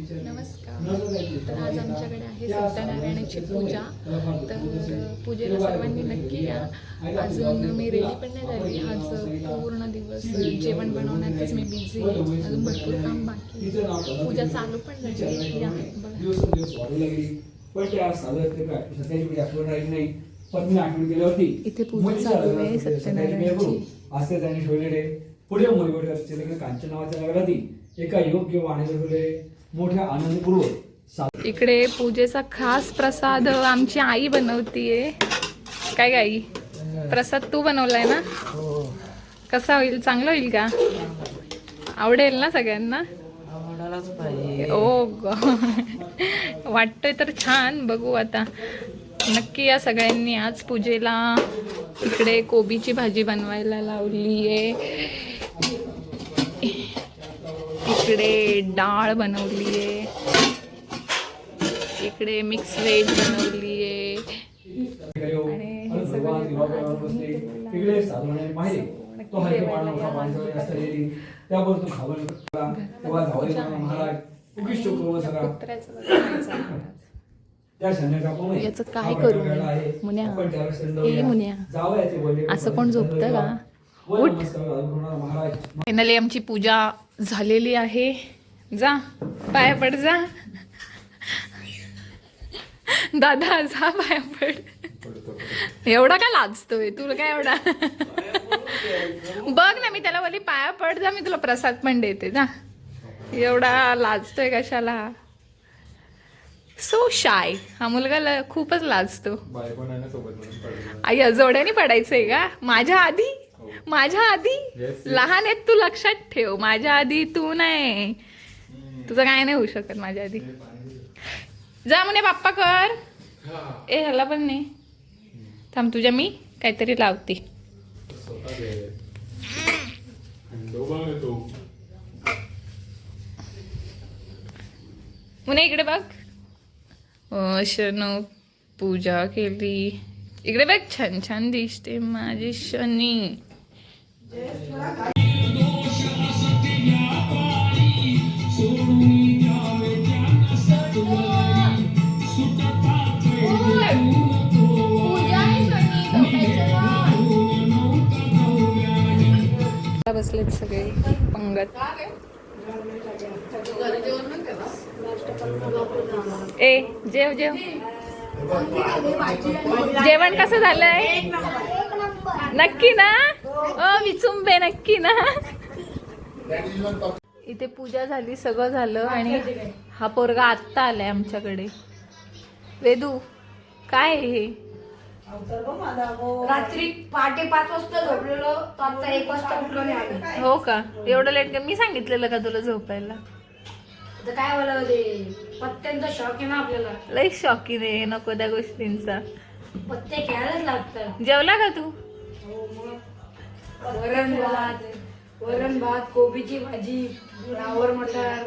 नमस्कार. तर आज आमच्याकडे आहे सत्यनारायणाची पूजा. तर पूजेला सर्वांनी नक्की या. अजून मी रेडी पण नाही झाली. आज पूर्ण दिवस जेवण बनवण्यातच मी बिझी आहे. अजून भरपूर काम बाकी आहे. पूजा चालू पण झाली. या बघा. इथे पूजा चालू आहे सत्यनारायणाची. पुढे मुलीवर कांचन नावाच्या नगरातील एका योग्य वाणीवर मोठ्या आनंदपूर्वक इकडे पूजेचा खास प्रसाद आमची आई बनवतीये. काय आई, प्रसाद तू बनवलाय ना? कसा होईल? चांगला होईल का? आवडेल ना सगळ्यांना? ओ वाटतंय तर छान. बघू आता. नक्की या सगळ्यांनी. आज पूजेला इकडे कोबीची भाजी बनवायला लावली आहे. इकडे डाळ बनवली आहे. इकडे मिक्स व्हेज बनवली आहे. आणि हे सगळं याचं काय करू मुन्या? हे मुन्या, असं कोण झोपतं का? उठ. फायनली आमची पूजा झालेली आहे. जा पाया पड. जा दादा, जा पाया पड. एवढा का लाजतोय? तुला काय एवढा? बघ ना, मी त्याला बोलली पाया पड जा, मी तुला प्रसाद पण देते. जा. एवढा लाजतोय कशाला? So shy. हा मुलगा खूपच लाजतो. आई जोड्याने पडायचंय का? माझ्या आधी लहान आहेत तू, लक्षात ठेव. माझ्या आधी तू नाही. तुझं काय नाही होऊ शकत माझ्या आधी. जा म्हणे बाप्पा कर. ए ह्याला पण नाही. थांब, तुझ्या मी काहीतरी लावते. मुने इकडे बघ. शनो पूजा केली. इकडे बघ, छान छान दिसते माझी शनी. बसलेत सगळे पंगत. ए जेव जेव. जेवण कसं झालंय? नक्की ना? विचुंबे नक्की ना? इथे पूजा झाली, सगळं झालं. आणि हा पोरगा आत्ता आलाय आमच्याकडे. वेदू, काय हे? रात्री पहाटे 5 वाजता झोपलेलो, आता 1 वाजता उठलो नाही. हो का? एवढं लेट? मी सांगितलेलं का तुला झोपायला? आता काय बोलावं, ते पत्त्यांचा शॉक आहे ना आपल्याला. लई शौकीन आहे नको त्या गोष्टींचा. पत्ते खेळायलाच लागतात. जेवला का तू? वरण भात, कोबीची भाजी, फ्लावर मटर,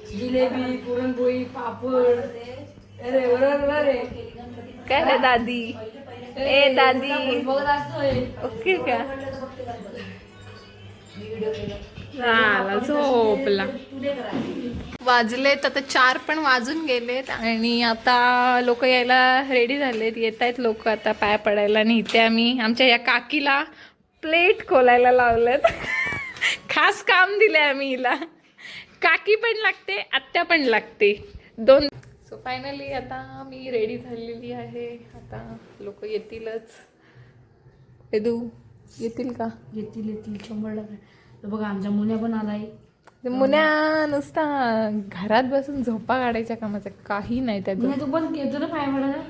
जिलेबी, पुरणपोळी, पापड. अरे बरोबर रे. काय रे दादी? ए दादी, बघत असतोय. ओके का? झोपला. वाजलेत आता 4 पण वाजून गेलेत. आणि आता लोक यायला रेडी झालेत. येत आहेत लोक आता पाया पडायला. आणि इथे आम्ही आमच्या या काकीला प्लेट खोलायला लावलेत. खास काम दिले आम्ही हिला. काकी पण लागते, आत्या पण लागते, दोन. सो फायनली आता मी रेडी झालेली आहे. आता लोक येतीलच. येदू येतील का? येतील 100%. बघा आमच्या मुन्या पण आलाय. मुन्या नुसता घरात बसून झोपा काढायच्या कामाचं काही नाही त्याचं. तू पण येतो ना पाय पडायला.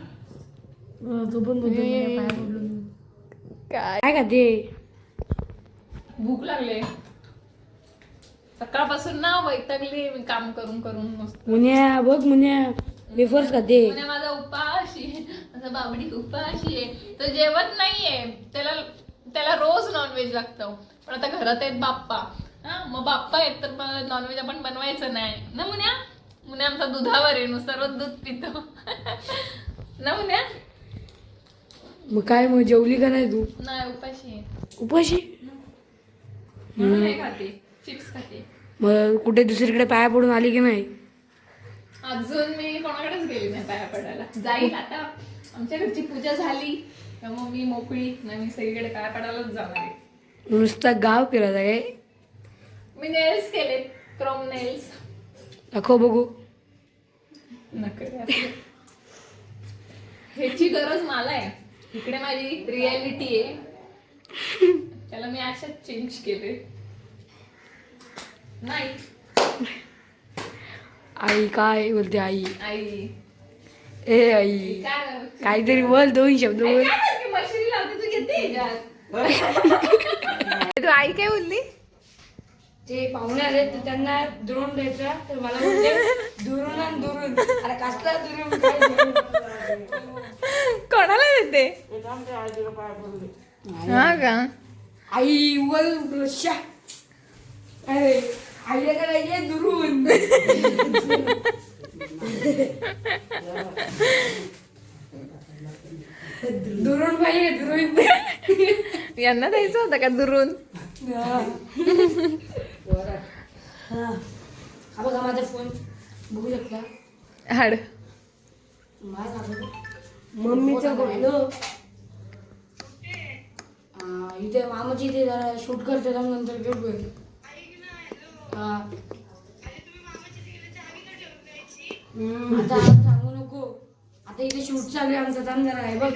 तू पण पाय पडलो. काय का ते? भूक लागले सकाळपासून ना, वैतागली मी काम करून करून. मुन्या बघ, मुन्या वेफर्स खाते. मुन्या माझा उपाशी, माझा बाबडी उपाशी आहे. तो जेवत नाहीये. त्याला रोज नॉनव्हेज लागतं. पण आता घरात आहेत बाप्पा. मग बाप्पा आहेत तर नॉनव्हेज आपण बनवायचं नाही ना मुन्या? मुन्या आमचा दुधावर आहे, नुसतं रोज दूध पितो ना मुन्या? मग काय, मग जेवली का नाही तू? नाही, उपाशी आहे. उपाशी म्हणून हे खाते, चिप्स खाते. मग कुठे दुसरीकडे पाया पडून आली की नाही? अजून मी कोणाकडेच गेली नाही पाया पडायला. जाईल आता. आमच्या घरची पूजा झाली त्यामुळे मी मोकळी नाही, मी सगळीकडे पाया पडायलाच जाणार आहे. नुसतं गाव फिरायचं काय? मी नेल्स केले, क्रोम नेल्स. दाखव बघू. ह्याची गरज मला आहे. इकडे माझी रियालिटी आहे, त्याला मी अशाच चेंज केले. नाही आई काय बोलते आई? आई ए आई काय काहीतरी बोल, 2 शब्द बोल. मशिनी लावते तू, घेते ह्याच्यात. तू आई काय बोलली? ते पाहुणे आले तर त्यांना द्रोण द्यायचा, तर मला म्हणते दुरून आणि दुरून. अरे कसला दुरून? काय दुरून? कोणाला देते? हा का? आई बोल शा. अरे आईला करायचे दुरून. दुरून पाहिजे दुरून. यांना द्यायचं होतं का दुरून? हा बघा माझा फोन बघू शकता. हाड मम्मीचं बघलो. इथे मामाची इथे जरा शूट करते, नंतर घेऊ. आता सांगू नको, आता इथे शूट चालू आहे आमचा. थांब जरा आहे बघ.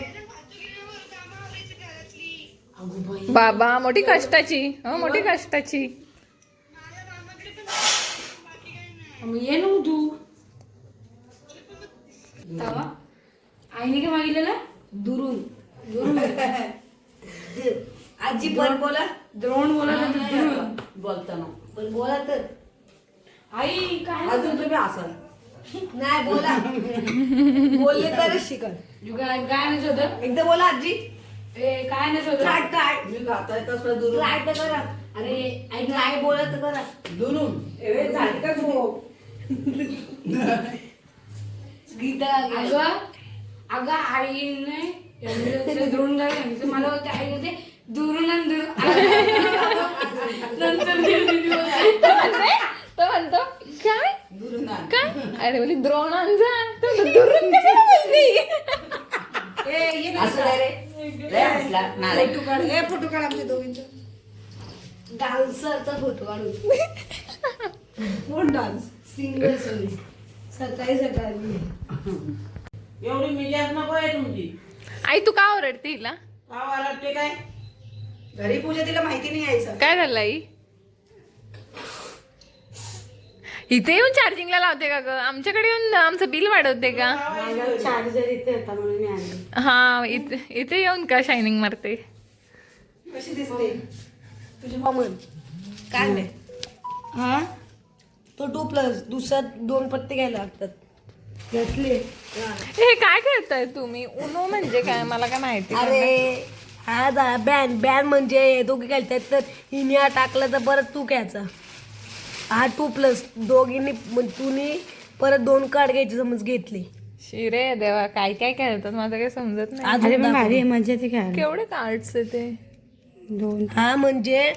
अगो बाई, बाबा मोठी कष्टाची, हो मोठी कष्टाची. मग ये ना तू. तेव्हा आईने काय मागितलेलं? दुरून दुरून. आजी पण बोला, द्रोण बोला तर दुरून बोलताना पण बोला तर. आई काय अजून तुम्ही असाल नाही बोला. बोलले तरच शिकल. काय काय नाही होतं? एकदा बोला आजी. ए काय नाही होतं? काय काय मी खाताय कसं दुरून काय तर करा. अरे आई काय बोलत करा दुरून. झाडकाच हो गीता अगं अगं आईने दुरून झाले. मला बोलते आई होते दुरून आणि दुरून. नंतर तो म्हणतो काय दुरून आण. काय? अरे बोली द्रोणांचा दुरून कशाला बोलली? असं रे लय हसला नालायक. फोटो काढ. ए फोटो काढ आमच्या दोघींचा. डान्सरचा फोटो काढू. कोण डान्स? सिंगर सगळी सकाळी सकाळी. एवढी मिजाज नको आहे तुमची. आई तू का ओरडते हिला? का वाटते काय? घरी पूजा तिला माहिती नाही यायचं. काय झालं आई? इथे येऊन चार्जिंगला लावते का ग? आमच्याकडे येऊन आमचं बिल वाढवते का? चार्जर इथे होता म्हणून मी आले. हा इथे येऊन का शायनिंग मारते? कशी दिसते तुझी कॉमन? काय नाही. हा तो 2+ दुसरा 2 पत्ते घ्यायला लागतात. घेतले. हे काय खेळताय तुम्ही? उनो म्हणजे काय मला काय माहिती नाही. अरे हा बॅन बॅन म्हणजे दोघी खेळतात, तर हिने हा टाकला तर परत तू घ्यायचा. हा 2+ दोघींनी तुम्ही परत 2 कार्ड घ्यायचे समज घेतले. शिरे देवा काय काय खेळतात माझं काही समजत नाही. अरे पण भारी मजा ते काय केवढे कार्ड्स आहे ते? 2. हा म्हणजे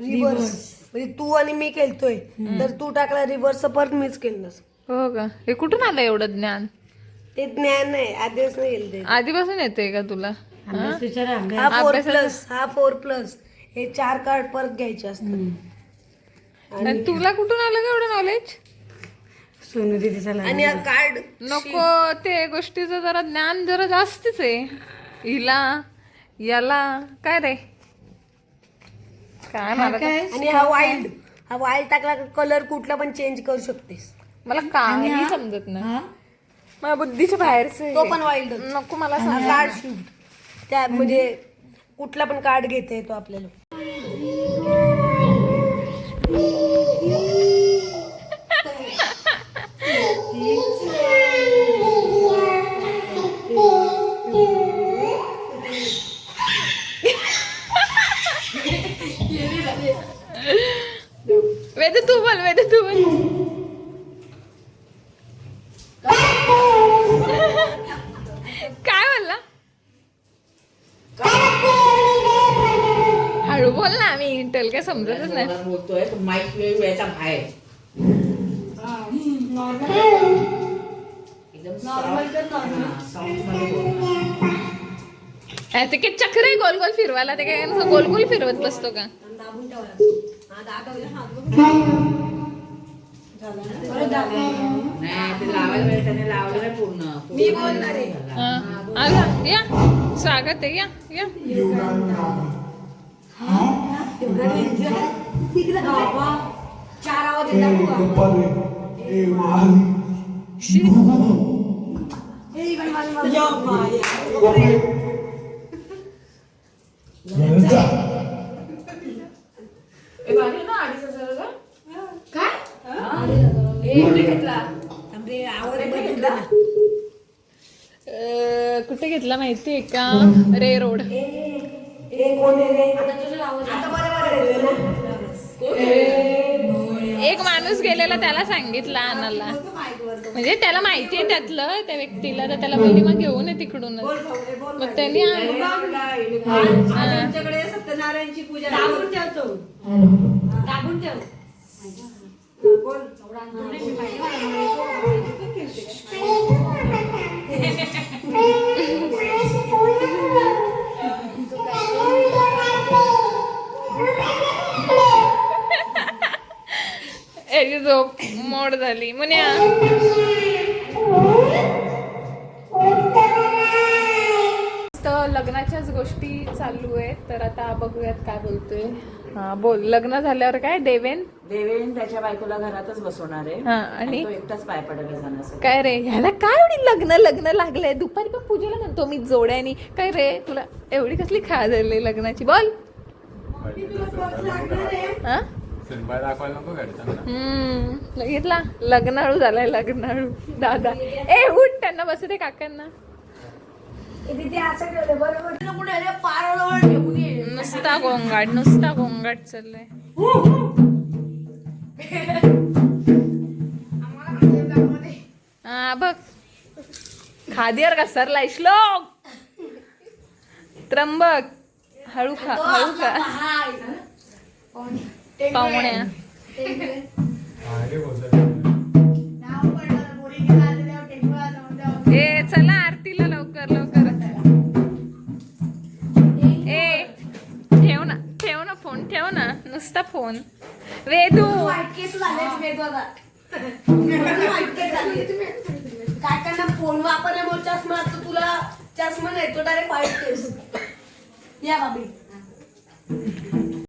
रिव्हर्स. म्हणजे तू आणि मी खेळतोय, तर तू टाकला रिव्हर्स परत मीच केलंस. हो का? हे कुठून आलं एवढं ज्ञान? ते ज्ञान नाही, आधीच नाही गेलं ते. आधीपासून येते का तुला? हा 4+, हा 4+. हे 4 कार्ड परत घ्यायचे असतात. आणि तुला कुठून आलं का एवढं नॉलेज? सोनू दीदीचा आणि हा कार्ड नको, ते गोष्टीचं जरा ज्ञान जरा जास्तीच आहे. हिला याला काय रे काय मला काय आणि हा वाईल्ड टाकला कलर कुठला पण चेंज करू शकतेस. मला काही समजत नाही. माझ्या बुद्धीच्या बाहेरच आहे. तो पण वाईल्ड नको मला समज. कार्ड शिफ्ट त्या म्हणजे कुठला पण कार्ड घेता येतो आपल्याला. वेद तू बोल, वेद तू बोल. काय बोलला? हळू बोल ना, मी इंटेल काय समजतच नाही. बोलतोय माईक वेळ याचा बाहेर. ते काय चक्र आहे गोल गोल फिरवायला, ते काय नुसतं गोल गोल फिरवत बसतो का? नाही ते लावायला पाहिजे, त्याने लावलं नाही पूर्ण. मी बोलणार आहे. हा, आला या, स्वागत आहे, या या. बाबा, 4 आवाज येतात का? शी. या बाया. काय? कुठे घेतला? कुठे घेतला माहितीये का? रे रोड. एक माणूस गेलेला, त्याला सांगितलं आणायला, म्हणजे त्याला माहिती आहे त्यातलं, त्या व्यक्तीला, तर त्याला बोलली मग घेऊन ये तिकडूनच. मग त्यांनी आमच्याकडे सत्यनारायणची पूजा दाबून ठेवतो. दाबून ठेव. बोल. याची झोप मोड झाली. मुन्या लग्नाच्याच गोष्टी चालू आहेत, तर आता बघूयात काय बोलतोय. हा बोल. लग्न झाल्यावर काय देवेन त्याच्या बायकोला घरातच बसवणार आहे. हा, आणि तो एकटाच पाय पडायला जाणार. काय रे ह्याला काय एवढी लग्न लग्न लागलंय? दुपारी पण पूजेला म्हणतो मी जोड्यानी. काय रे तुला एवढी कसली खा झाली लग्नाची? बोल. हा? बघितला, लग्नाळू झालाय, लग्नाळू दादा. ए उठ, त्यांना बसू दे, काकांना. नुसता गोंगाट, नुसता गोंगाट चाललाय. हा बघ, खादीवर घसरलाय श्लोक. त्र्यंबक हळू खा, हळू खा. पाहुण्या ए चला आरतीला लवकर लवकर. ए ठेव ना फोन, ठेव ना नुसता फोन. वेदू काकांना फोन वापरल्यामुळे चष्मा असतो, तुला चष्मा नाही, तो डायरेक्ट व्हाईट केस. या बाबी